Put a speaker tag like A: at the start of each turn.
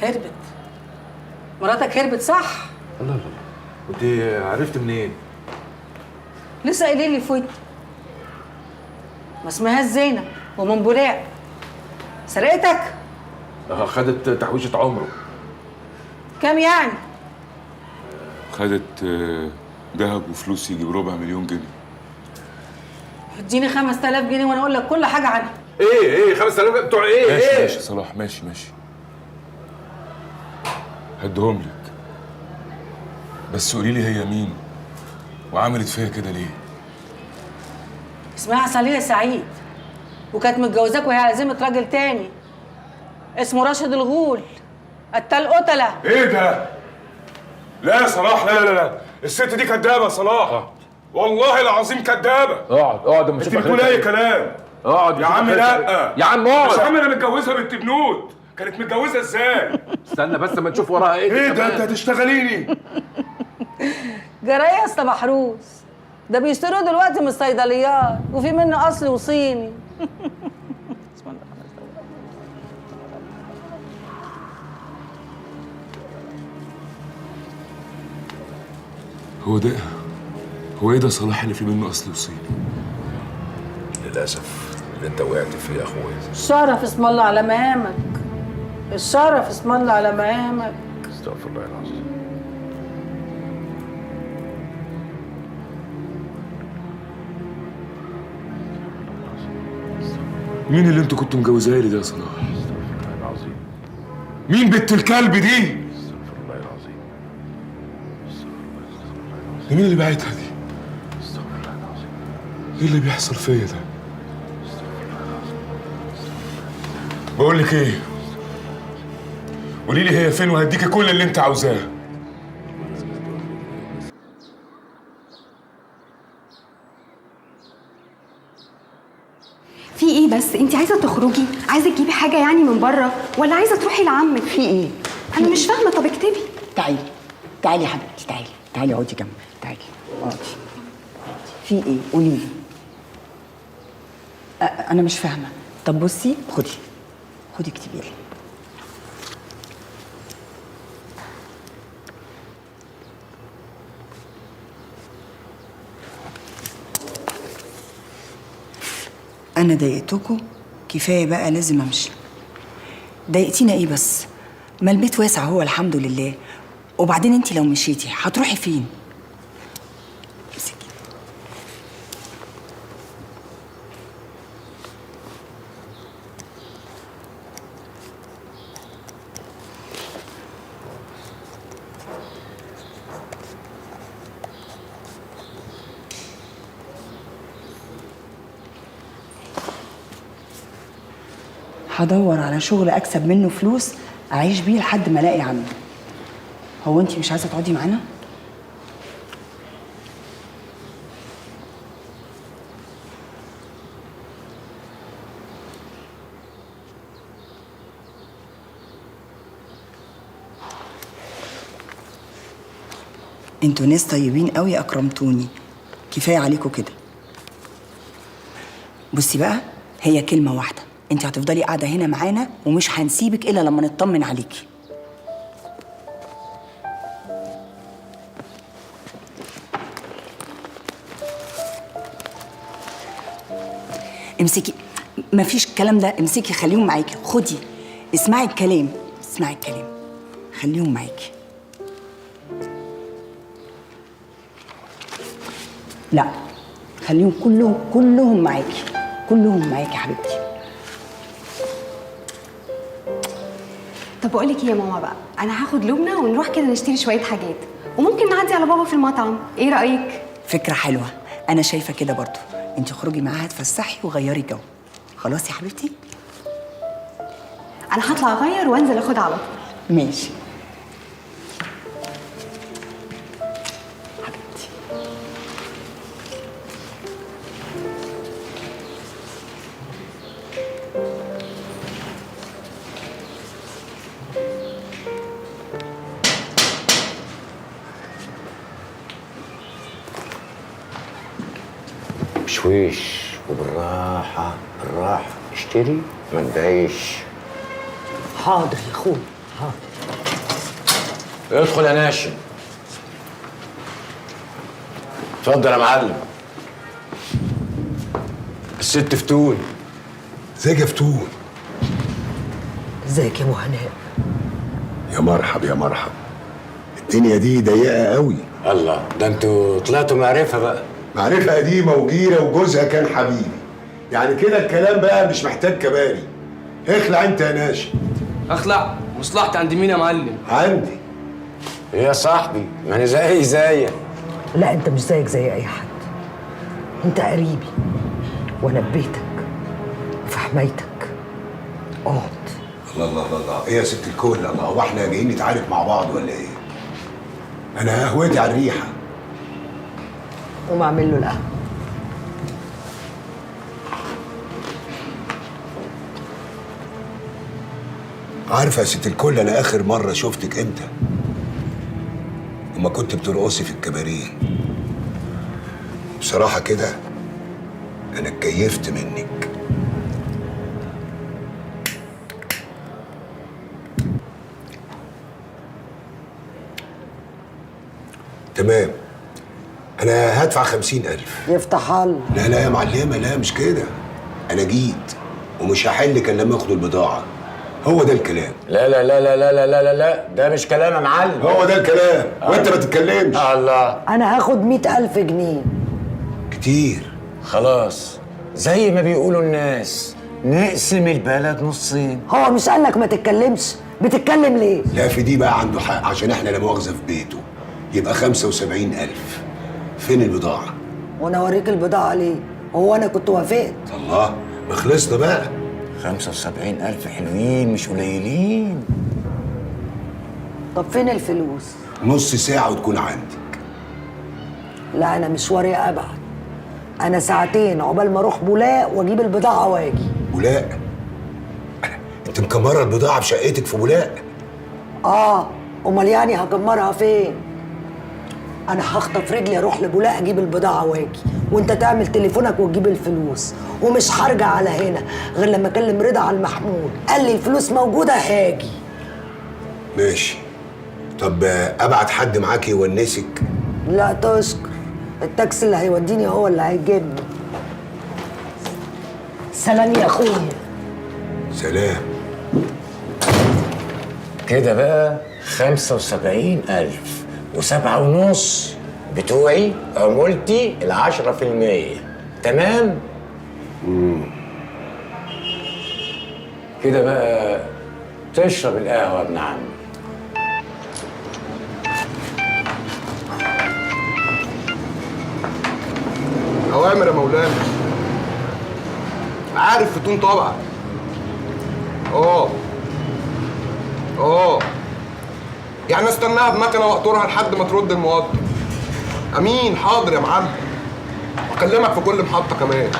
A: هربت. مراتك هربت صح؟
B: الله الله، وانت عرفت منين؟
A: لسه قايلين لي فوت. ما اسمهاش زينب ومن بولاق. سرقتك؟
B: خدت تحويشة عمره.
A: كام يعني؟
C: خدت ذهب وفلوس يجي بربع مليون جنيه.
A: اديني 5000 جنيه وانا اقول لك كل حاجه عنها.
B: ايه 5000 بتوع ايه؟
C: ماشي
B: ايه؟
C: ماشي يا صلاح، ماشي هديهم لك، بس قولي لي هي مين وعملت فيا كده ليه؟
A: اسمها عسلية سعيد، وكانت متجوزاك وهي عزيمة راجل تاني اسمه راشد الغول قتال قتلة.
C: ايه ده؟ لا يا صلاح، لا الست دي كدابة يا صلاح. والله العظيم كدابة.
B: اقعد اما
C: انت
B: اشوف
C: بتقول اي كلام.
B: اقعد
C: يا عم لا
B: يا عم اقعد
C: يا عم، انا متجوزها بنت بنود. كانت متجوزة ازاي؟
B: استنى بس اما نشوف وراها ايه.
C: ايه ده؟ انت هتشتغليني؟
A: جرايه يا اسطى محروس، ده بيشتروا دلوقتي من الصيدليات وفي منه اصلي وصيني.
C: هو ايه ده صلاح اللي فيه منه اصل وصيني؟
B: للاسف اللي انت وقعت فيه يا اخويا.
A: الشرف اسم الله على مقامك، الشرف اسم الله على مقامك.
B: استغفر الله العظيم.
C: مين اللي انتوا كنتوا مجوزاها لي ده يا صلاح؟
B: استغفر الله العظيم.
C: مين بنت الكلب دي؟
B: استغفر الله العظيم.
C: دي مين اللي بعتها دي؟
B: استغفر الله العظيم.
C: ايه اللي بيحصل فيا ده؟ بقول لك ايه؟ قولي لي هي فين وهديكي كل اللي انت عاوزاه.
D: في ايه بس؟ انت عايزه تخرجي؟ عايزه تجيبي حاجه يعني من بره ولا عايزه تروحي لعمك؟
E: في ايه؟
D: انا مش فاهمه. طب اكتبي.
E: تعالي يا حبيبتي، تعالي اقعدي جنبي، تعالي اقعدي. في ايه؟ قولي لي. انا مش فاهمه. طب بصي، خدي اكتبي لي. انا ضايقتكم كفايه بقى، لازم امشي. ضايقتينا ايه بس؟ ما البيت واسع هو الحمد لله. وبعدين انت لو مشيتي هتروحي فين؟ امسكي. هدور على شغل اكسب منه فلوس اعيش بيه لحد ما الاقي عمي. هو انت مش عايزه تقعدي معانا؟ انتوا ناس طيبين قوي، اكرمتوني. كفايه عليكم كده. بصي بقى، هي كلمه واحده، انت هتفضلي قاعده هنا معانا ومش هنسيبك الا لما نطمن عليكي. امسكي. مفيش الكلام ده، امسكي خليهم معاكي. خدي، اسمعي الكلام. خليهم معاكي. لا، خليهم كلهم معاكي. كلهم معاكي يا حبيبتي.
D: طب بقول لك ايه يا ماما بقى، انا هاخد لبنى ونروح كده نشتري شويه حاجات، وممكن نعدي على بابا في المطعم. ايه رايك؟
E: فكره حلوه، انا شايفه كده برضو. انت خرجي معاها تفسحي وغيري جو. خلاص يا حبيبتي؟
D: انا هطلع اغير وانزل اخدها على طول.
E: ماشي حبيبتي.
F: بشويش وبالراحة، اشتري ما تضايقش.
E: حاضر يا اخوي،
F: ادخل يا ناشم. اتفضل يا معلم. الست فتون.
G: ازيك يا فتون؟
H: ازيك يا ابو هناء؟
G: يا مرحب يا مرحب. الدنيا دي ضيقه قوي.
F: الله، ده انتوا طلعتوا معرفه بقى.
G: معرفه قديمه وجيره وجوزها كان حبيبي. يعني كده الكلام بقى مش محتاج كباري. اخلع انت يا ناشي.
I: اخلع؟ مصلحتي عند مين يا معلم؟
G: عندي.
F: ايه يا صاحبي؟ ما انا زيك.
H: لا انت مش زيك زي اي حد. انت قريبي وانا في بيتك وفي حمايتك. اقعد.
G: الله الله الله الله. ايه يا ست الكل؟ الله، هو احنا جايين نتعارك مع بعض ولا ايه؟ انا قهوتي على الريحه.
H: قوم اعمل له القهوه.
G: عارفه يا ست الكل انا اخر مره شفتك امتى؟ لما كنت بترقصي في الكباريه. بصراحه كده انا اتكيفت منك. تمام، انا هدفع 50,000.
H: يفتح الله.
G: لا لا يا معلمه، لا مش كده. انا جيت ومش هحلك الا لما اخد البضاعه. هو ده الكلام.
F: لا لا لا لا لا لا لا لا، ده مش كلام يا معلم.
G: هو ده الكلام. وانت ما تتكلمش.
F: الله.
H: انا هاخد 100,000 جنيه.
G: كتير.
F: خلاص، زي ما بيقولوا الناس، نقسم البلد نصين.
H: هو مش قالك ما تتكلمش؟ بتتكلم ليه؟
G: لا في دي بقى عنده حق، عشان احنا لا مؤاخذه في بيته. يبقى 75,000. فين البضاعه؟
H: وانا اوريك البضاعه ليه؟ هو انا كنت وافقت؟
G: الله، ما خلصنا بقى.
F: 75,000 حلوين مش قليلين.
H: طب فين الفلوس؟
G: نص ساعه وتكون عندك.
H: لا انا مشواري ابعد. انا ساعتين عقبال ما اروح بولاق واجيب البضاعه واجي.
G: بولاق؟ انت مكمره البضاعه في شقتك في بولاق؟
H: امال يعني هكمرها فين؟ انا هخطف رجلي اروح لبولاق اجيب البضاعه واجي، وانت تعمل تليفونك وتجيب الفلوس، ومش هرجع على هنا غير لما اكلم رضا على المحمول، قال لي الفلوس موجوده هاجي.
G: ماشي. طب ابعت حد معاك يونسك؟
H: لا تشكر، التاكسي اللي هيوديني هو اللي هيجيبني. سلام يا اخويا.
G: سلام.
F: كده بقى 75,000 و7.5 بتوعي عمولتي 10%. تمام؟ كده بقى تشرب القهوة يا ابن عمي.
J: أوامر يا مولانا. عارف فتون طبعا. يعني استناها بمكنه واقطرها لحد ما ترد الموظف. امين، حاضر يا معلم. واكلمك في كل محطه كمان.